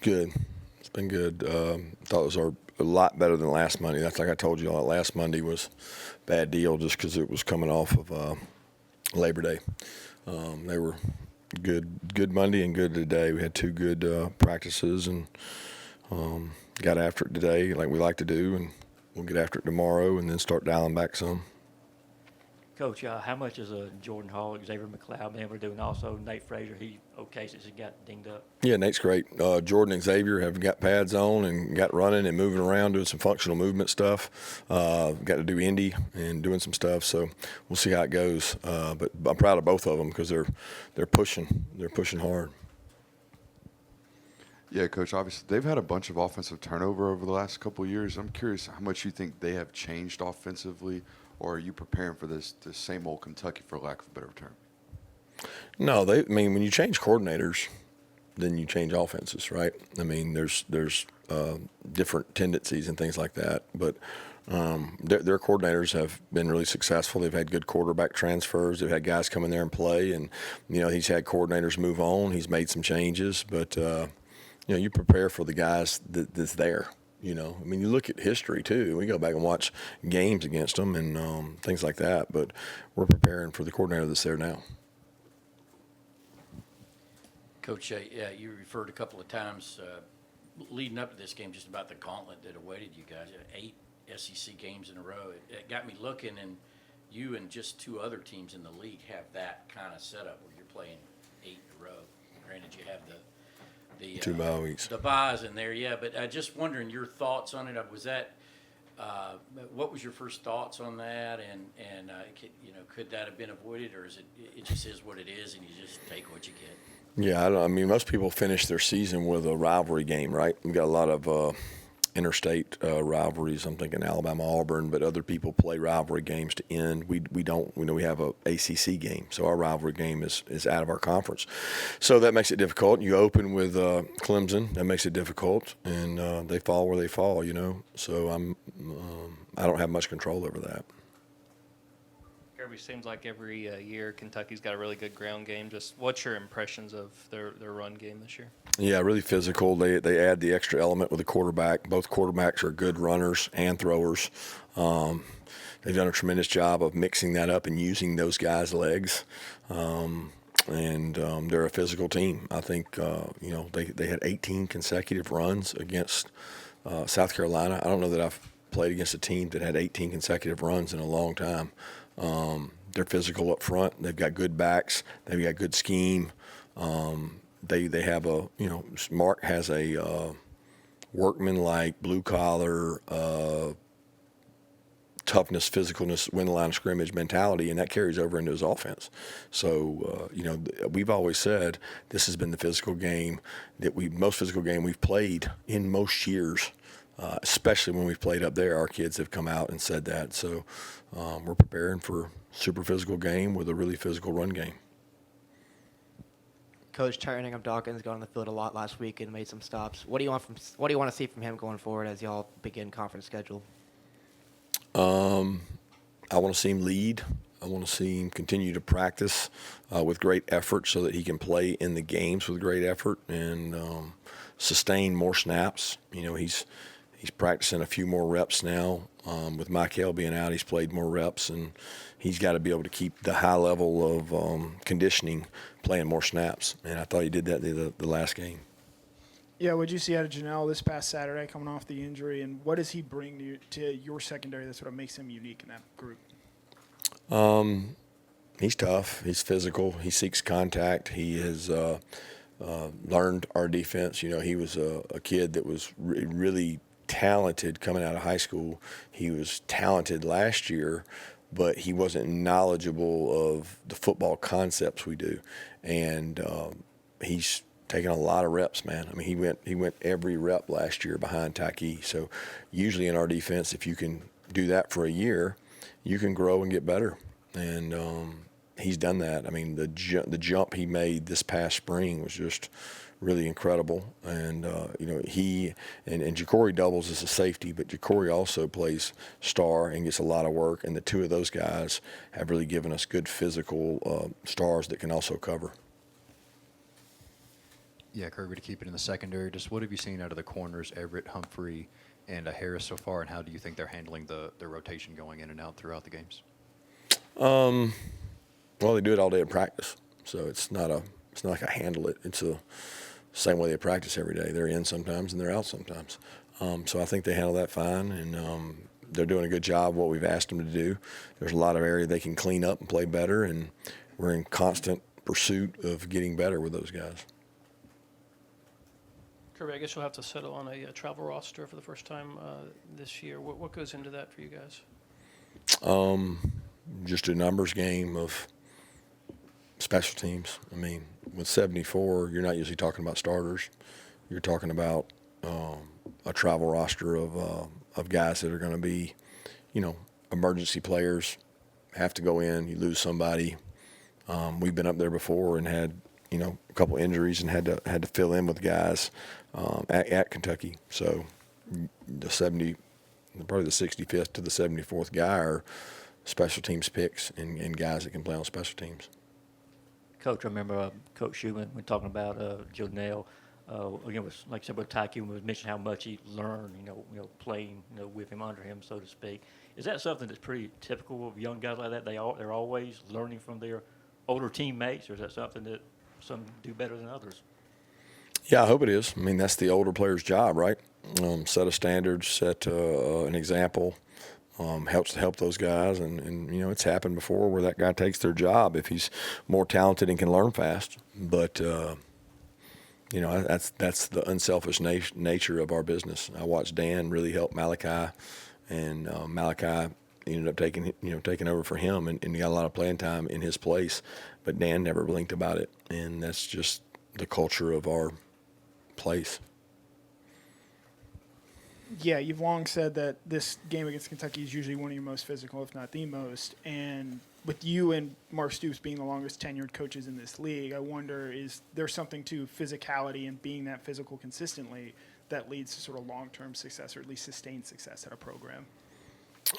good. It's been good. Thought it was a lot better than last Monday. That's like I told you, last Monday was a bad deal just because it was coming off of Labor Day. They were good Monday and good today. We had two good practices and got after it today like we like to do, and we'll get after it tomorrow and then start dialing back some. Coach, how much is Jordan Hall, Xavier McLeod been able to do, and also Nate Frazier? He okay since he got dinged up. Yeah, Nate's great. Jordan and Xavier have got pads on and got running and moving around, doing some functional movement stuff. Got to do Indy and doing some stuff, so we'll see how it goes. But I'm proud of both of them because they're pushing. They're pushing hard. Yeah, Coach, obviously they've had a bunch of offensive turnover over the last couple of years. I'm curious how much you think they have changed offensively, or are you preparing for this same old Kentucky, for lack of a better term? No, I mean, when you change coordinators, then you change offenses, right? I mean, there's different tendencies and things like that, but their coordinators have been really successful. They've had good quarterback transfers. They've had guys come in there and play, and he's had coordinators move on. He's made some changes, but you prepare for the guys that's there. I mean, you look at history too. We go back and watch games against them and things like that. But we're preparing for the coordinator that's there now. Coach, yeah, you referred a couple of times leading up to this game just about the gauntlet that awaited you guys. 8 SEC games in a row. It got me looking, and you and just 2 other teams in the league have that kind of setup where you're playing 8 in a row. Granted, you have the 2 bye weeks. The buys in there, yeah. But just wondering your thoughts on it. Was that what was your first thoughts on that? And could that have been avoided, or is it just is what it is, and you just take what you get? Yeah, I mean, most people finish their season with a rivalry game, right? We got a lot of interstate rivalries. I'm thinking Alabama, Auburn, but other people play rivalry games to end. We don't. We have a ACC game, so our rivalry game is out of our conference. So that makes it difficult. You open with Clemson, that makes it difficult, and they fall where they fall. So I don't have much control over that. Kirby, seems like every year Kentucky's got a really good ground game. Just what's your impressions of their run game this year? Yeah, really physical. They add the extra element with the quarterback. Both quarterbacks are good runners and throwers. They've done a tremendous job of mixing that up and using those guys' legs. And they're a physical team. I think they had 18 consecutive runs against South Carolina. I don't know that I've played against a team that had 18 consecutive runs in a long time. They're physical up front. They've got good backs. They've got good scheme. They have Mark has a workman-like, blue-collar, toughness, physicalness, win the line of scrimmage mentality, and that carries over into his offense. So, we've always said this has been the physical game most physical game we've played in most years. Especially when we've played up there, our kids have come out and said that. So we're preparing for a super physical game with a really physical run game. Coach Turning of Dawkins got on the field a lot last week and made some stops. What do you want to see from him going forward as y'all begin conference schedule? I want to see him lead. I want to see him continue to practice with great effort so that he can play in the games with great effort and sustain more snaps. He's practicing a few more reps now. With Michael being out, he's played more reps, and he's got to be able to keep the high level of conditioning, playing more snaps. And I thought he did that the last game. Yeah, what'd you see out of Janelle this past Saturday coming off the injury, and what does he bring to your secondary that sort of makes him unique in that group? He's tough. He's physical. He seeks contact. He has learned our defense. He was a kid that was really talented coming out of high school. He was talented last year, but he wasn't knowledgeable of the football concepts we do. And he's taken a lot of reps, man. I mean, he went every rep last year behind Taki. So usually in our defense, if you can do that for a year, you can grow and get better. And he's done that. I mean, the jump he made this past spring was just really incredible. And, he and Ja'Cory doubles as a safety, but Ja'Cory also plays star and gets a lot of work. And the two of those guys have really given us good physical stars that can also cover. Yeah, Kirby, to keep it in the secondary, just what have you seen out of the corners, Everett, Humphrey, and Harris so far, and how do you think they're handling the rotation going in and out throughout the games? Well, they do it all day at practice, so it's not like I handle it. It's the same way they practice every day. They're in sometimes and they're out sometimes. So I think they handle that fine, and they're doing a good job what we've asked them to do. There's a lot of area they can clean up and play better, and we're in constant pursuit of getting better with those guys. Kirby, I guess you'll have to settle on a travel roster for the first time this year. What goes into that for you guys? Just a numbers game of special teams. I mean, with 74, you're not usually talking about starters. You're talking about a travel roster of guys that are going to be, emergency players. Have to go in. You lose somebody. We've been up there before and had, a couple injuries and had to fill in with guys at Kentucky. So probably the 65th to the 74th guy are special teams picks and guys that can play on special teams. Coach, I remember Coach Schumann when talking about Jonell. Again, was like I said, with Tyke was mentioning how much he learned, playing, with him under him, so to speak. Is that something that's pretty typical of young guys like that? They're always learning from their older teammates, or is that something that some do better than others? Yeah, I hope it is. I mean, that's the older player's job, right? Set a standard, set an example. Helps to help those guys, and it's happened before where that guy takes their job if he's more talented and can learn fast. But that's the unselfish nature of our business. I watched Dan really help Malachi, and Malachi ended up taking over for him, and he got a lot of playing time in his place. But Dan never blinked about it, and that's just the culture of our place. Yeah, you've long said that this game against Kentucky is usually one of your most physical, if not the most. And with you and Mark Stoops being the longest tenured coaches in this league, I wonder, is there something to physicality and being that physical consistently that leads to sort of long-term success, or at least sustained success at a program?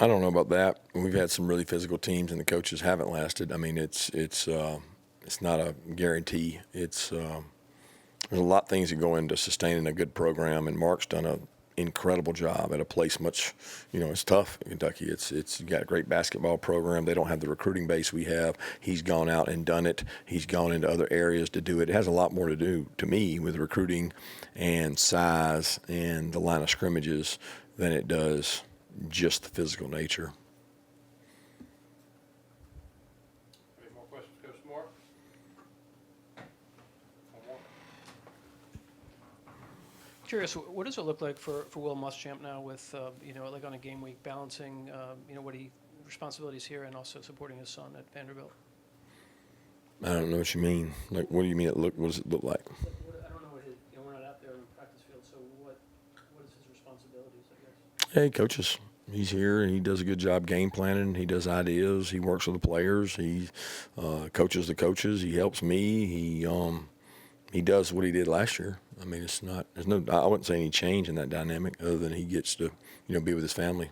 I don't know about that. We've had some really physical teams, and the coaches haven't lasted. I mean, it's not a guarantee. There's a lot of things that go into sustaining a good program, and Mark's done a incredible job at a place it's tough in Kentucky. It's got a great basketball program. They don't have the recruiting base we have. He's gone out and done it. He's gone into other areas to do it. It has a lot more to do, to me, with recruiting and size and the line of scrimmages than it does just the physical nature. Any more questions, Coach Moore? Curious, what does it look like for Will Muschamp now with, like on a game week, balancing, responsibilities here and also supporting his son at Vanderbilt? I don't know what you mean. Like, what do you mean? What does it look like? I don't know what we're not out there in the practice field, so what is his responsibilities, I guess? Hey, coaches. He's here and he does a good job game planning. He does ideas. He works with the players. He coaches the coaches. He helps me. He does what he did last year. I mean, I wouldn't say any change in that dynamic other than he gets to, be with his family.